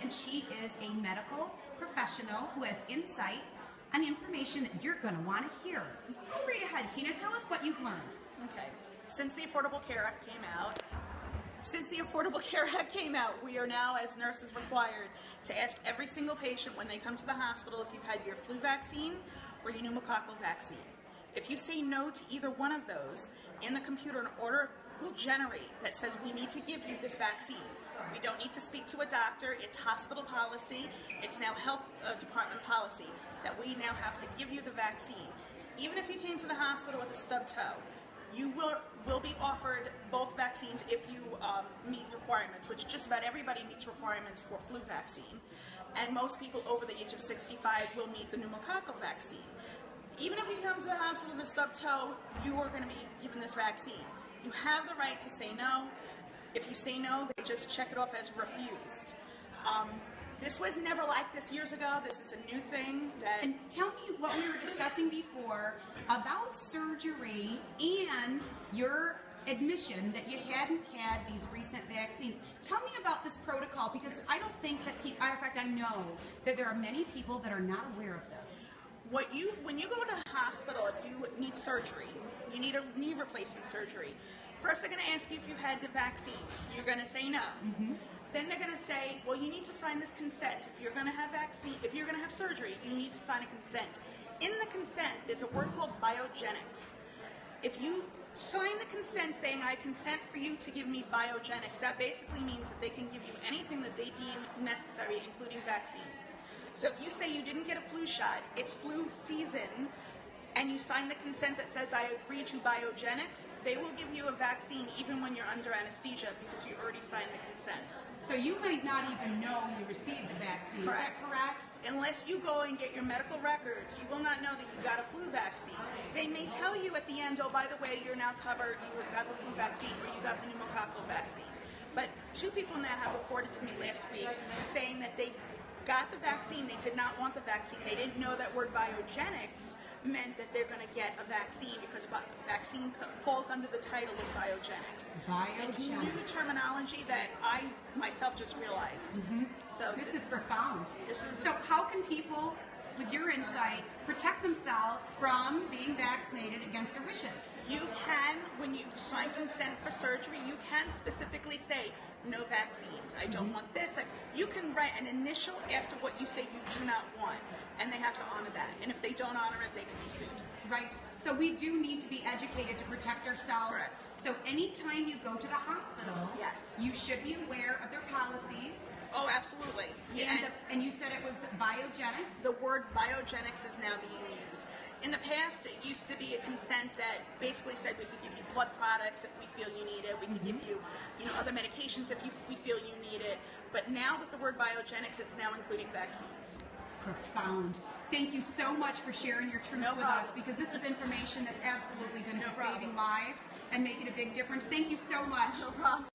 and she is a medical professional who has insight on information that you're going to want to hear. Just go right ahead, Tina. Tell us what you've learned. Okay. Since the Affordable Care Act came out, we are now, as nurses, required to ask every single patient when they come to the hospital if you've had your flu vaccine or your pneumococcal vaccine. If you say no to either one of those, in the computer an order will generate that says we need to give you this vaccine. We don't need to speak to a doctor. It's hospital policy. It's now health department policy that we now have to give you the vaccine. Even if you came to the hospital with a stub toe, you will be offered both vaccines if you meet requirements, which just about everybody meets requirements for flu vaccine. And most people over the age of 65 will meet the pneumococcal vaccine. Even if you come to the hospital with a stub toe, you are going to be given this vaccine. You have the right to say no. If you say no, they just check it off as refused. This was never like this years ago. This is a new thing. And tell me what we were discussing before about surgery and your admission that you hadn't had these recent vaccines. Tell me about this protocol, because I don't think that people, in fact I know that there are many people that are not aware of this. When you go to the hospital, if you need surgery, you need a knee replacement surgery, first they're going to ask you if you've had the vaccines. You're going to say no. Mm-hmm. Then they're going to say, well, you need to sign this consent. If you're going to have surgery, you need to sign a consent. In the consent, there's a word called Biogenix. If you sign the consent saying, I consent for you to give me Biogenix, that basically means that they can give you anything that they deem necessary, including vaccines. So if you say you didn't get a flu shot, it's flu season, and you sign the consent that says, I agree to Biogenix, they will give you a vaccine even when you're under anesthesia because you already signed the consent. So you might not even know you received the vaccine. Correct. Is that correct? Unless you go and get your medical records, you will not know that you got a flu vaccine. They may tell you at the end, oh, by the way, you're now covered, you got the flu vaccine or you got the pneumococcal vaccine. But 2 people now have reported to me last week saying that they got the vaccine, they did not want the vaccine. They didn't know that word Biogenix meant that they're going to get a vaccine because vaccine falls under the title of Biogenix. It's new terminology that I myself just realized. Mm-hmm. So this is profound. So how can people, with your insight, protect themselves from being vaccinated against their wishes? You can, when you sign consent for surgery, you can specifically say, no vaccines, I don't want this. You can write an initial after what you say you do not want, and they have to honor that. And if they don't honor it, they can be sued. Right. So we do need to be educated to protect ourselves. Correct. So anytime you go to the hospital, yes, you should be aware of their policies. Oh, absolutely. Yeah. And you said it was Biogenix? The word Biogenix is now being used. In the past, it used to be a consent that basically said we could give you blood products if we feel you need it. We could give you, other medications if we feel you need it. But now with the word Biogenix, it's now including vaccines. Profound. Thank you so much for sharing your truth with us, because this is information that's absolutely going to be saving lives and making a big difference. Thank you so much. No problem.